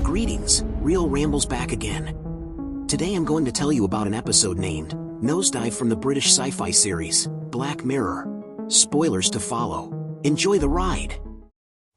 Greetings, Real Rambles back again. Today I'm going to tell you about an episode named Nosedive from the British sci-fi series, Black Mirror. Spoilers to follow. Enjoy the ride.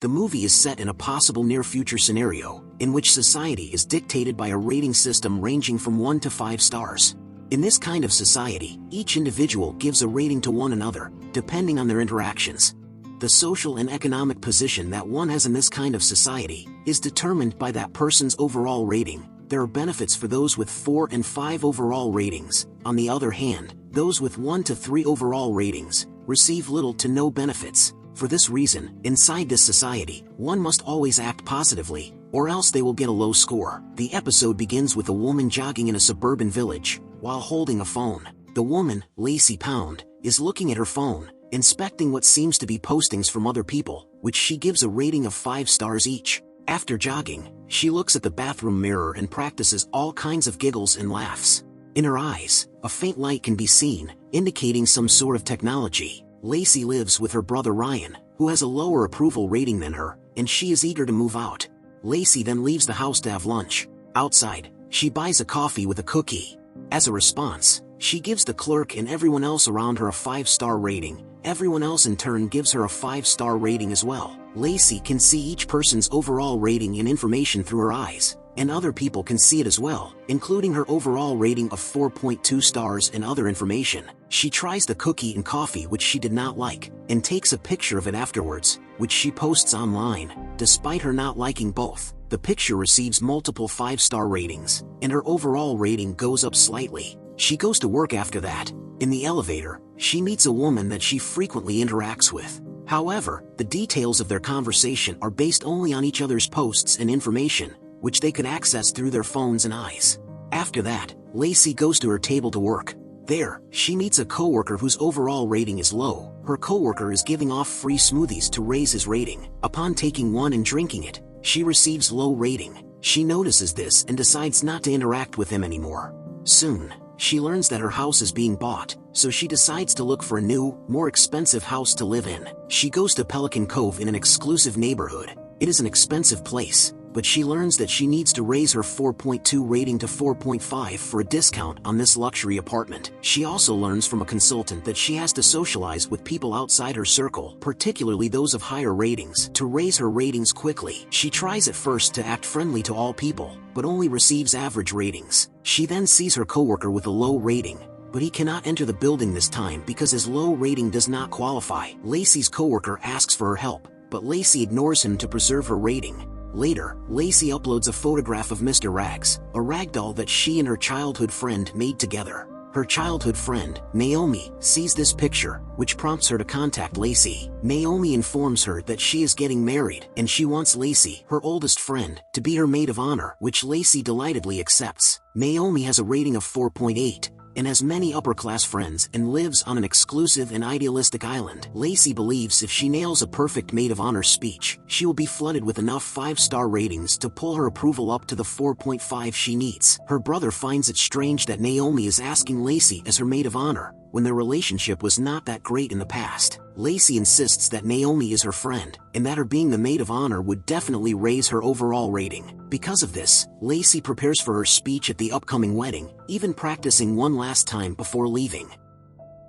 The movie is set in a possible near-future scenario, in which society is dictated by a rating system ranging from 1 to 5 stars. In this kind of society, each individual gives a rating to one another, depending on their interactions. The social and economic position that one has in this kind of society is determined by that person's overall rating. There are benefits for those with 4 and 5 overall ratings. On the other hand, those with 1 to 3 overall ratings receive little to no benefits. For this reason, inside this society, one must always act positively, or else they will get a low score. The episode begins with a woman jogging in a suburban village, while holding a phone. The woman, Lacie Pound, is looking at her phone, inspecting what seems to be postings from other people, which she gives a rating of 5 stars each. After jogging, she looks at the bathroom mirror and practices all kinds of giggles and laughs. In her eyes, a faint light can be seen, indicating some sort of technology. Lacie lives with her brother Ryan, who has a lower approval rating than her, and she is eager to move out. Lacie then leaves the house to have lunch. Outside, she buys a coffee with a cookie. As a response, she gives the clerk and everyone else around her a 5-star rating. Everyone else in turn gives her a 5-star rating as well. Lacie can see each person's overall rating and information through her eyes, and other people can see it as well, including her overall rating of 4.2 stars and other information. She tries the cookie and coffee which she did not like, and takes a picture of it afterwards, which she posts online. Despite her not liking both, the picture receives multiple 5-star ratings, and her overall rating goes up slightly. She goes to work after that. In the elevator, she meets a woman that she frequently interacts with. However, the details of their conversation are based only on each other's posts and information, which they could access through their phones and eyes. After that, Lacie goes to her table to work. There, she meets a coworker whose overall rating is low. Her coworker is giving off free smoothies to raise his rating. Upon taking one and drinking it, she receives low rating. She notices this and decides not to interact with him anymore. Soon, she learns that her house is being bought, so she decides to look for a new, more expensive house to live in. She goes to Pelican Cove in an exclusive neighborhood. It is an expensive place, but she learns that she needs to raise her 4.2 rating to 4.5 for a discount on this luxury apartment. She also learns from a consultant that she has to socialize with people outside her circle, particularly those of higher ratings, to raise her ratings quickly. She tries at first to act friendly to all people, but only receives average ratings. She then sees her coworker with a low rating, but he cannot enter the building this time because his low rating does not qualify. Lacie's coworker asks for her help, but Lacie ignores him to preserve her rating. Later, Lacie uploads a photograph of Mr. Rags, a ragdoll that she and her childhood friend made together. Her childhood friend, Naomi, sees this picture, which prompts her to contact Lacie. Naomi informs her that she is getting married, and she wants Lacie, her oldest friend, to be her maid of honor, which Lacie delightedly accepts. Naomi has a rating of 4.8. and has many upper-class friends and lives on an exclusive and idealistic island. Lacie believes if she nails a perfect maid of honor speech, she will be flooded with enough 5-star ratings to pull her approval up to the 4.5 she needs. Her brother finds it strange that Naomi is asking Lacie as her maid of honor, when their relationship was not that great in the past. Lacie insists that Naomi is her friend, and that her being the maid of honor would definitely raise her overall rating. Because of this, Lacie prepares for her speech at the upcoming wedding, even practicing one last time before leaving.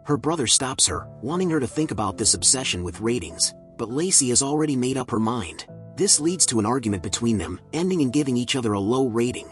Her brother stops her, wanting her to think about this obsession with ratings, but Lacie has already made up her mind. This leads to an argument between them, ending in giving each other a low rating.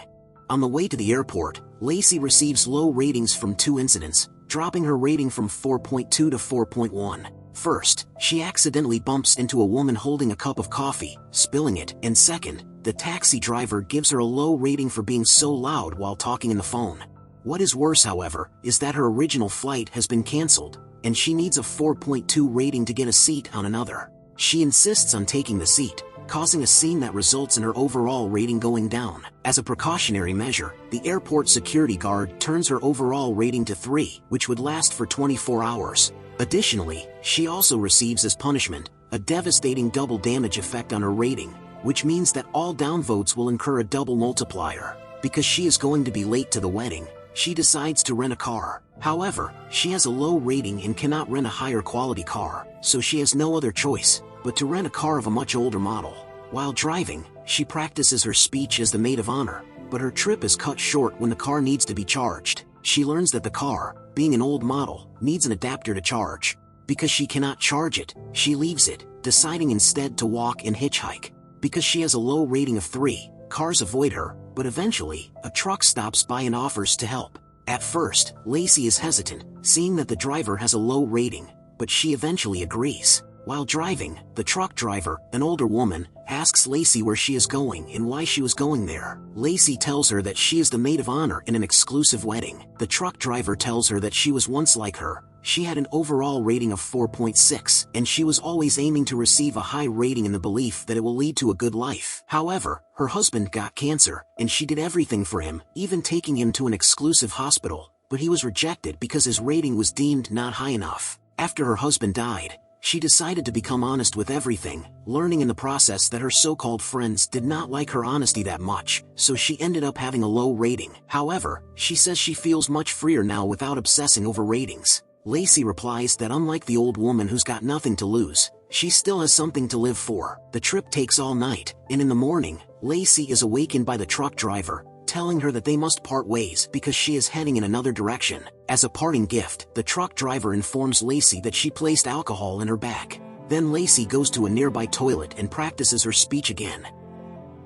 On the way to the airport, Lacie receives low ratings from 2 incidents, dropping her rating from 4.2 to 4.1. First, she accidentally bumps into a woman holding a cup of coffee, spilling it, and second, the taxi driver gives her a low rating for being so loud while talking in the phone. What is worse, however, is that her original flight has been cancelled, and she needs a 4.2 rating to get a seat on another. She insists on taking the seat, causing a scene that results in her overall rating going down. As a precautionary measure, the airport security guard turns her overall rating to 3, which would last for 24 hours. Additionally, she also receives as punishment a devastating double damage effect on her rating, which means that all downvotes will incur a double multiplier. Because she is going to be late to the wedding, she decides to rent a car. However, she has a low rating and cannot rent a higher quality car, so she has no other choice but to rent a car of a much older model. While driving, she practices her speech as the maid of honor, but her trip is cut short when the car needs to be charged. She learns that the car, being an old model, needs an adapter to charge. Because she cannot charge it, she leaves it, deciding instead to walk and hitchhike. Because she has a low rating of 3, cars avoid her, but eventually, a truck stops by and offers to help. At first, Lacie is hesitant, seeing that the driver has a low rating, but she eventually agrees. While driving, the truck driver, an older woman, asks Lacie where she is going and why she was going there. Lacie tells her that she is the maid of honor in an exclusive wedding. The truck driver tells her that she was once like her. She had an overall rating of 4.6, and she was always aiming to receive a high rating in the belief that it will lead to a good life. However, her husband got cancer, and she did everything for him, even taking him to an exclusive hospital, but he was rejected because his rating was deemed not high enough. After her husband died, she decided to become honest with everything, learning in the process that her so-called friends did not like her honesty that much, so she ended up having a low rating. However, she says she feels much freer now without obsessing over ratings. Lacie replies that unlike the old woman who's got nothing to lose, she still has something to live for. The trip takes all night, and in the morning, Lacie is awakened by the truck driver, telling her that they must part ways because she is heading in another direction. As a parting gift, the truck driver informs Lacie that she placed alcohol in her bag. Then Lacie goes to a nearby toilet and practices her speech again.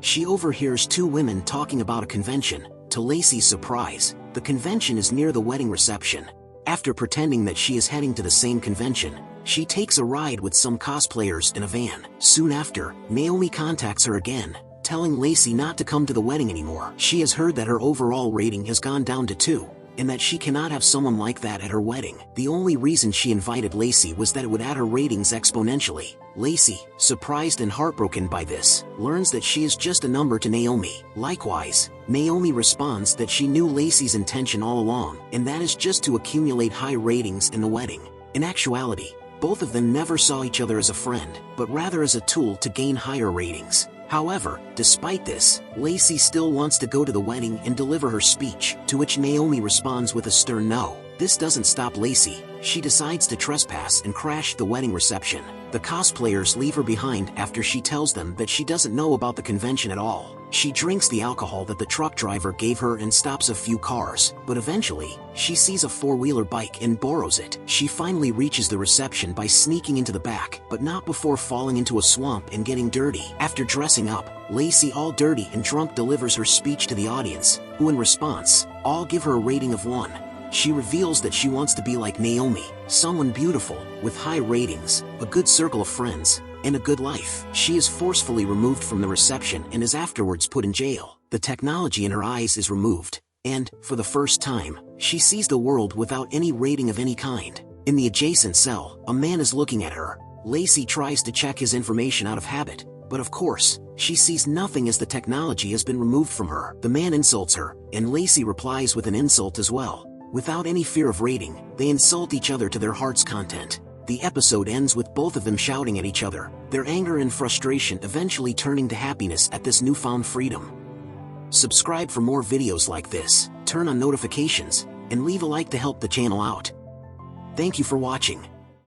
She overhears 2 women talking about a convention. To Lacie's surprise, the convention is near the wedding reception. After pretending that she is heading to the same convention, she takes a ride with some cosplayers in a van. Soon after, Naomi contacts her again, telling Lacie not to come to the wedding anymore. She has heard that her overall rating has gone down to 2, and that she cannot have someone like that at her wedding. The only reason she invited Lacie was that it would add her ratings exponentially. Lacie, surprised and heartbroken by this, learns that she is just a number to Naomi. Likewise, Naomi responds that she knew Lacie's intention all along, and that is just to accumulate high ratings in the wedding. In actuality, both of them never saw each other as a friend, but rather as a tool to gain higher ratings. However, despite this, Lacie still wants to go to the wedding and deliver her speech, to which Naomi responds with a stern no. This doesn't stop Lacie. She decides to trespass and crash the wedding reception. The cosplayers leave her behind after she tells them that she doesn't know about the convention at all. She drinks the alcohol that the truck driver gave her and stops a few cars, but eventually, she sees a 4-wheeler bike and borrows it. She finally reaches the reception by sneaking into the back, but not before falling into a swamp and getting dirty. After dressing up, Lacie all dirty and drunk delivers her speech to the audience, who in response, all give her a rating of 1. She reveals that she wants to be like Naomi, someone beautiful, with high ratings, a good circle of friends, and a good life. She is forcefully removed from the reception and is afterwards put in jail. The technology in her eyes is removed, and, for the first time, she sees the world without any rating of any kind. In the adjacent cell, a man is looking at her. Lacie tries to check his information out of habit, but of course, she sees nothing as the technology has been removed from her. The man insults her, and Lacie replies with an insult as well. Without any fear of rating, they insult each other to their heart's content. The episode ends with both of them shouting at each other, their anger and frustration eventually turning to happiness at this newfound freedom. Subscribe for more videos like this, turn on notifications, and leave a like to help the channel out. Thank you for watching.